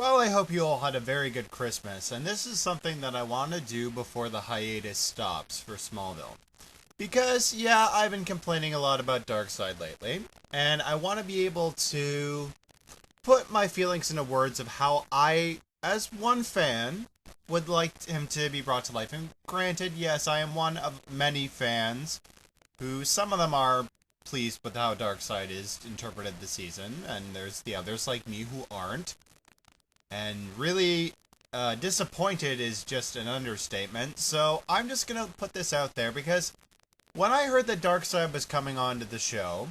Well, I hope you all had a very good Christmas, and this is something that I want to do before the hiatus stops for Smallville. Because, yeah, I've been complaining a lot about Darkseid lately, and I want to be able to put my feelings into words of how I, as one fan, would like him to be brought to life. And granted, yes, I am one of many fans who some of them are pleased with how Darkseid is interpreted this season, and there's the others like me who aren't. And really, disappointed is just an understatement, so I'm just gonna put this out there because when I heard that Darkseid was coming on to the show,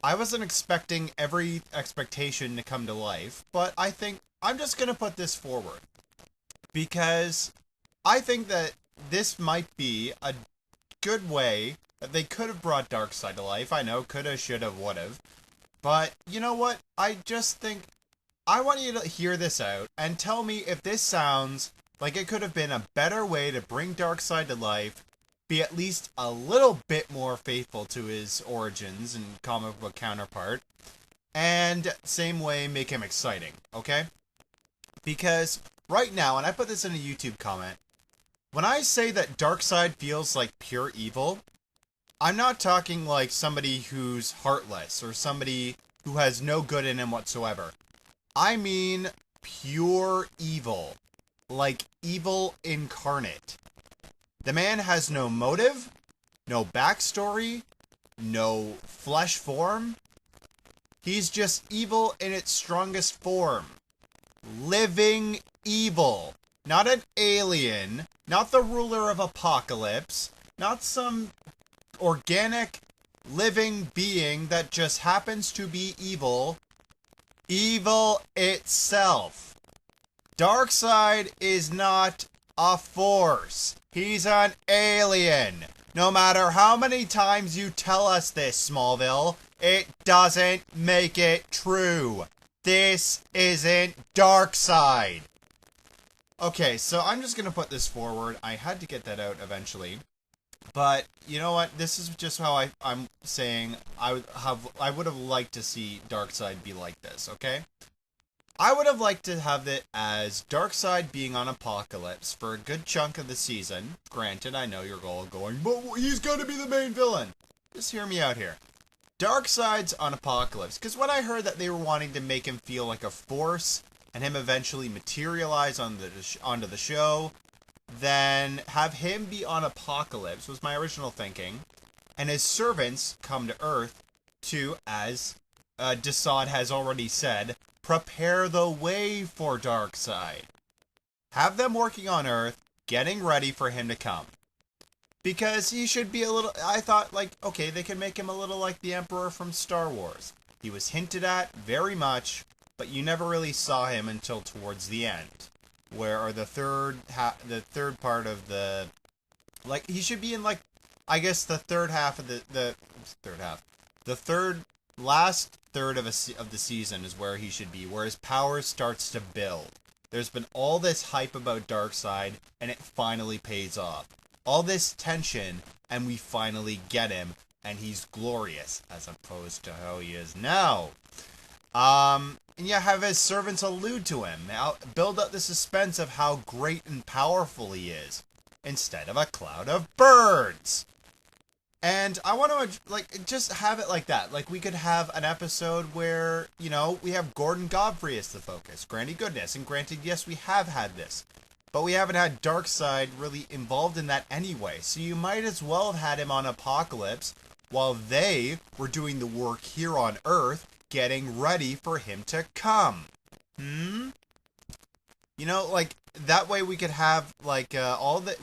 I wasn't expecting every expectation to come to life, but I think I'm just gonna put this forward. Because I think that this might be a good way that they could have brought Darkseid to life. I know, coulda, shoulda, would've. But, you know what? I just think I want you to hear this out and tell me if this sounds like it could have been a better way to bring Darkseid to life, be at least a little bit more faithful to his origins and comic book counterpart, and same way make him exciting, okay? Because right now, and I put this in a YouTube comment, when I say that Darkseid feels like pure evil, I'm not talking like somebody who's heartless or somebody who has no good in him whatsoever. I mean pure evil. Like evil incarnate. The man has no motive, no backstory, no flesh form. He's just evil in its strongest form. Living evil. Not an alien, not the ruler of Apocalypse, not some organic living being that just happens to be evil. Evil itself. Darkseid is not a force. He's an alien. No matter how many times you tell us this, Smallville, it doesn't make it true. This isn't Darkseid. Okay, so I'm just gonna put this forward. I had to get that out eventually. But you know what? This is just how I'm saying I would have liked to see Darkseid be like this, okay? I would have liked to have it as Darkseid being on Apocalypse for a good chunk of the season. Granted, I know you're all going, but he's gonna be the main villain. Just hear me out here. Darkseid's on Apocalypse, because when I heard that they were wanting to make him feel like a force and him eventually materialize onto the show, then have him be on Apocalypse was my original thinking, and his servants come to Earth to, as Darkseid has already said, prepare the way for Darkseid. Have them working on Earth, getting ready for him to come. Because he should be a little, I thought, like, okay, they can make him a little like the Emperor from Star Wars. He was hinted at very much, but you never really saw him until towards the end. Where the third part of the, like, he should be in, like, I guess the third half of the last third of the season is where he should be, where his power starts to build. There's been all this hype about Darkseid, and it finally pays off. All this tension, and we finally get him, and he's glorious, as opposed to how he is now. And yeah, have his servants allude to him. Build up the suspense of how great and powerful he is, instead of a cloud of birds. And I want to, like, just have it like that. Like, we could have an episode where, you know, we have Gordon Godfrey as the focus. Granted goodness, and granted, yes, we have had this. But we haven't had Darkseid really involved in that anyway. So you might as well have had him on Apocalypse while they were doing the work here on Earth, getting ready for him to come. You know, like, that way we could have, like,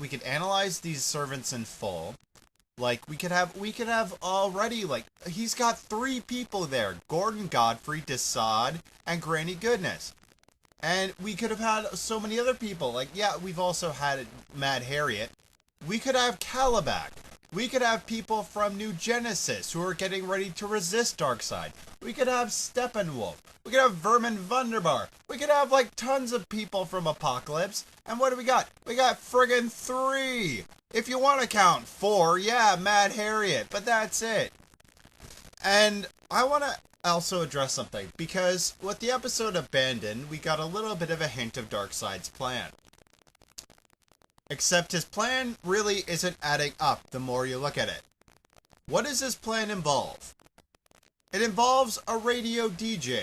we could analyze these servants in full. Like, we could have already, like, he's got 3 people there. Gordon Godfrey, Darkseid, and Granny Goodness. And we could have had so many other people. Like, yeah, we've also had Mad Harriet. We could have Calabac. We could have people from New Genesis who are getting ready to resist Darkseid. We could have Steppenwolf. We could have Vermin Wunderbar. We could have, like, tons of people from Apocalypse. And what do we got? We got friggin' 3. If you want to count 4, yeah, Mad Harriet. But that's it. And I want to also address something, because with the episode Abandoned, we got a little bit of a hint of Darkseid's plan. Except his plan really isn't adding up the more you look at it. What does his plan involve? It involves a radio DJ,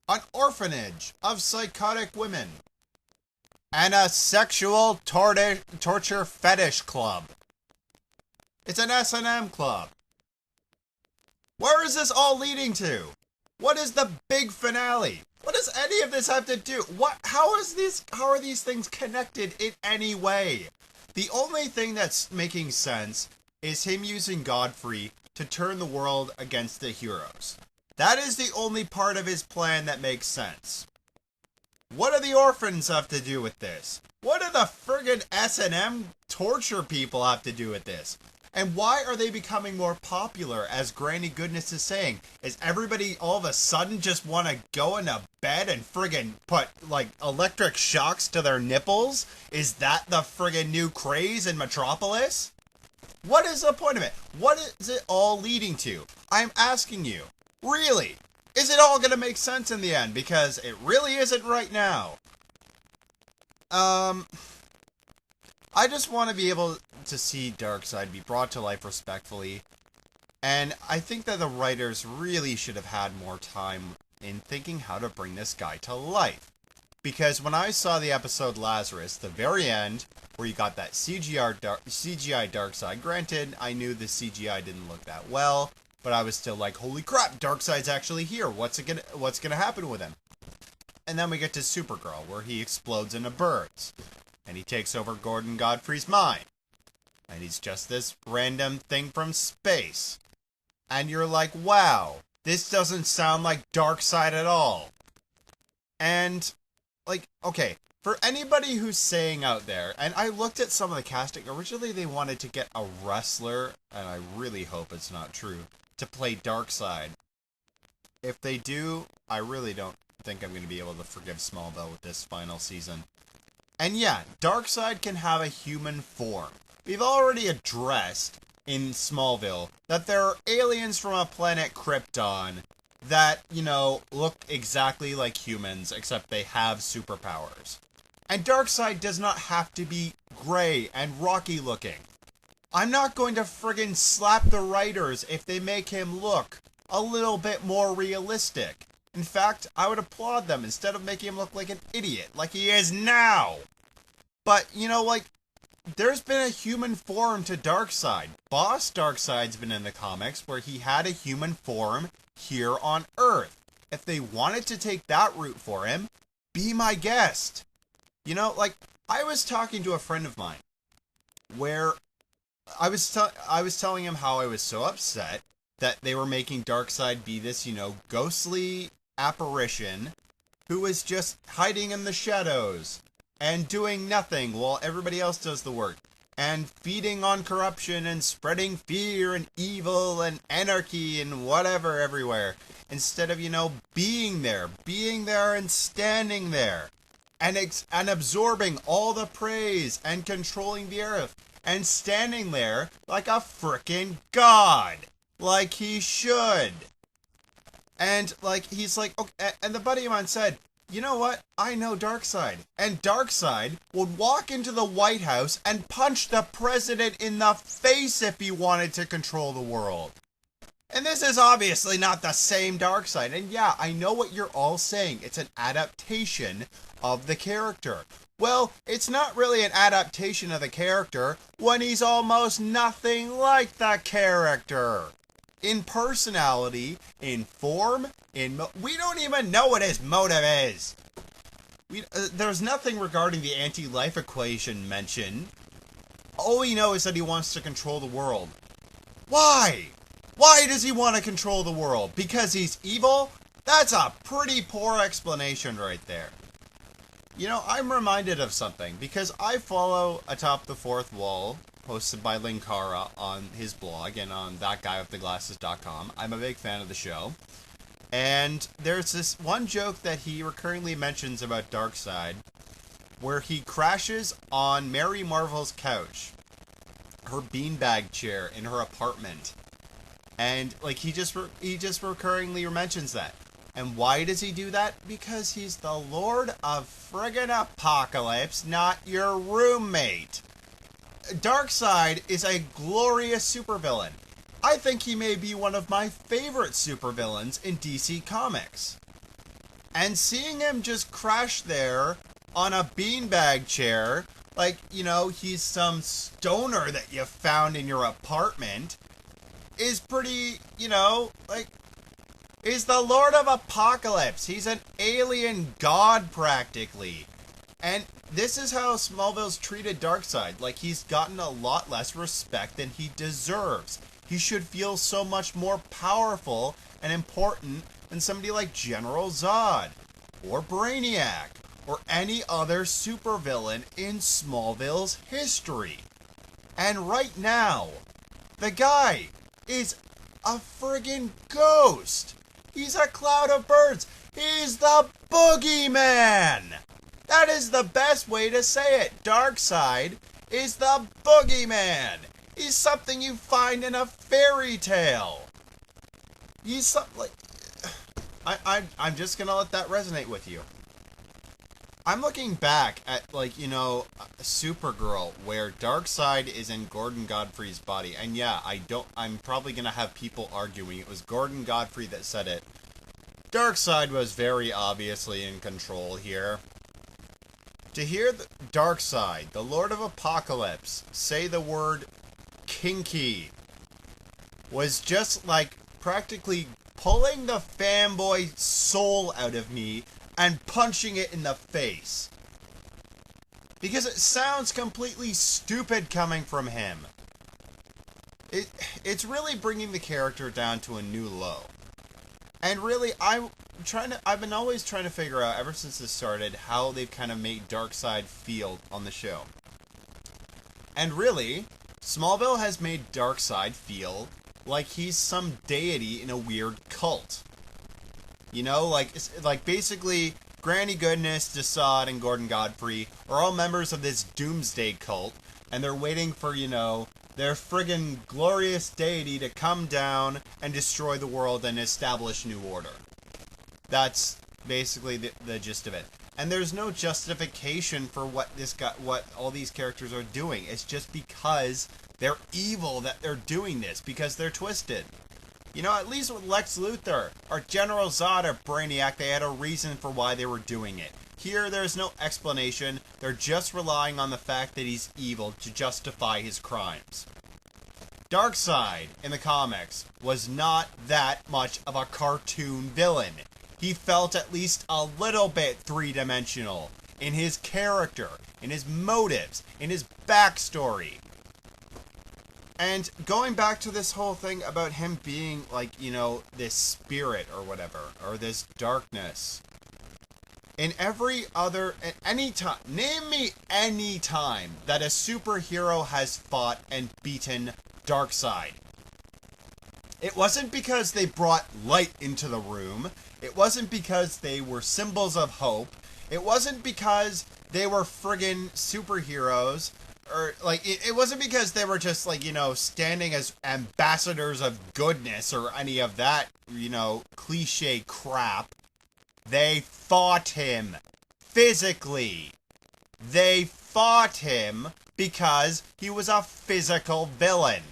an orphanage of psychotic women, and a sexual torture fetish club. It's an S&M club. Where is this all leading to? What is the big finale? What does any of this have to do? How are these things connected in any way? The only thing that's making sense is him using Godfrey to turn the world against the heroes. That is the only part of his plan that makes sense. What do the orphans have to do with this? What do the friggin' S&M torture people have to do with this? And why are they becoming more popular, as Granny Goodness is saying? Is everybody all of a sudden just want to go into bed and friggin' put, like, electric shocks to their nipples? Is that the friggin' new craze in Metropolis? What is the point of it? What is it all leading to? I'm asking you, really? Is it all going to make sense in the end? Because it really isn't right now. I just want to be able to see Darkseid be brought to life respectfully. And I think that the writers really should have had more time in thinking how to bring this guy to life. Because when I saw the episode Lazarus, the very end, where you got that CGI Darkseid, granted, I knew the CGI didn't look that well, but I was still like, holy crap, Darkseid's actually here. What's gonna happen with him? And then we get to Supergirl, where he explodes into birds. And he takes over Gordon Godfrey's mind. And he's just this random thing from space. And you're like, wow, this doesn't sound like Darkseid at all. And, like, okay, for anybody who's saying out there, and I looked at some of the casting, originally they wanted to get a wrestler, and I really hope it's not true, to play Darkseid. If they do, I really don't think I'm going to be able to forgive Smallville with this final season. And yeah, Darkseid can have a human form. We've already addressed in Smallville that there are aliens from a planet Krypton that, you know, look exactly like humans, except they have superpowers. And Darkseid does not have to be gray and rocky looking. I'm not going to friggin' slap the writers if they make him look a little bit more realistic. In fact, I would applaud them instead of making him look like an idiot, like he is now. But, you know, like, there's been a human form to Darkseid. Boss Darkseid's been in the comics where he had a human form here on Earth. If they wanted to take that route for him, be my guest. You know, like, I was talking to a friend of mine where I was telling him how I was so upset that they were making Darkseid be this, you know, ghostly apparition who was just hiding in the shadows and doing nothing while everybody else does the work, and feeding on corruption and spreading fear and evil and anarchy and whatever everywhere, instead of, you know, being there and standing there and absorbing all the praise and controlling the earth and standing there like a frickin' god, like he should. And, like, he's like, okay, and the buddy of mine said, you know what? I know Darkseid. And Darkseid would walk into the White House and punch the president in the face if he wanted to control the world. And this is obviously not the same Darkseid. And yeah, I know what you're all saying. It's an adaptation of the character. Well, it's not really an adaptation of the character when he's almost nothing like the character. In personality, in form, we don't even know what his motive is. There's nothing regarding the anti-life equation mentioned. All we know is that he wants to control the world. Why? Why does he want to control the world? Because he's evil? That's a pretty poor explanation right there. You know, I'm reminded of something, because I follow Atop the Fourth Wall, hosted by Linkara on his blog and on thatguywiththeglasses.com. I'm a big fan of the show. And there's this one joke that he recurrently mentions about Darkseid, where he crashes on Mary Marvel's couch, her beanbag chair in her apartment. And like he just recurringly mentions that. And why does he do that? Because he's the Lord of friggin' Apocalypse, not your roommate. Darkseid is a glorious supervillain. I think he may be one of my favorite supervillains in DC Comics. And seeing him just crash there on a beanbag chair, like, you know, he's some stoner that you found in your apartment, is pretty, you know, like, he's the Lord of Apocalypse. He's an alien god, practically. And this is how Smallville's treated Darkseid. Like, he's gotten a lot less respect than he deserves. He should feel so much more powerful and important than somebody like General Zod, or Brainiac, or any other supervillain in Smallville's history. And right now, the guy is a friggin' ghost. He's a cloud of birds. He's the boogeyman. That is the best way to say it. Darkseid is the boogeyman. He's something you find in a fairy tale. He's something like... I'm just gonna let that resonate with you. I'm looking back at, like, you know, Supergirl, where Darkseid is in Gordon Godfrey's body. And yeah, I'm probably gonna have people arguing it was Gordon Godfrey that said it. Darkseid was very obviously in control here. To hear the Darkseid, the Lord of Apocalypse, say the word kinky was just like practically pulling the fanboy soul out of me and punching it in the face. Because it sounds completely stupid coming from him. It's really bringing the character down to a new low. And really, I've been always trying to figure out, ever since this started, how they've kind of made Darkseid feel on the show. And really, Smallville has made Darkseid feel like he's some deity in a weird cult. You know, like basically, Granny Goodness, Darkseid, and Gordon Godfrey are all members of this doomsday cult, and they're waiting for, you know, their friggin' glorious deity to come down and destroy the world and establish new order. That's basically the gist of it. And there's no justification for what all these characters are doing. It's just because they're evil that they're doing this, because they're twisted. You know, at least with Lex Luthor or General Zod or Brainiac, they had a reason for why they were doing it. Here, there's no explanation. They're just relying on the fact that he's evil to justify his crimes. Darkseid, in the comics, was not that much of a cartoon villain. He felt at least a little bit three-dimensional in his character, in his motives, in his backstory. And going back to this whole thing about him being, like, you know, this spirit or whatever, or this darkness. In any time, name me any time that a superhero has fought and beaten Darkseid. It wasn't because they brought light into the room. It wasn't because they were symbols of hope. It wasn't because they were friggin' superheroes. Or, like, it wasn't because they were just, like, you know, standing as ambassadors of goodness or any of that, you know, cliche crap. They fought him physically. They fought him because he was a physical villain.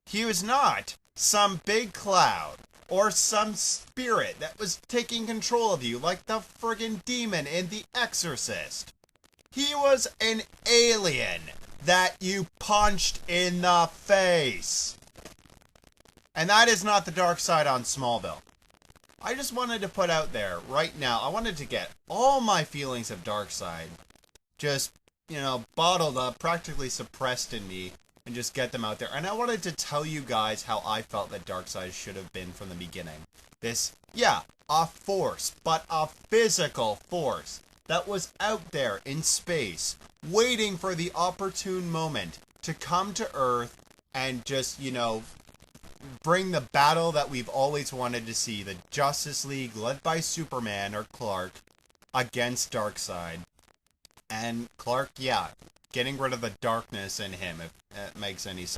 He was not some big cloud or some spirit that was taking control of you like the friggin' demon in The Exorcist. He was an alien that you punched in the face. And that is not the Darkseid on Smallville. I just wanted to put out there right now, I wanted to get all my feelings of Darkseid just, you know, bottled up, practically suppressed in me, and just get them out there. And I wanted to tell you guys how I felt that Darkseid should have been from the beginning. This, yeah, a force, but a physical force that was out there in space, waiting for the opportune moment to come to Earth and just, you know, bring the battle that we've always wanted to see, the Justice League led by Superman or Clark against Darkseid. And Clark, yeah, getting rid of the darkness in him, if it makes any sense.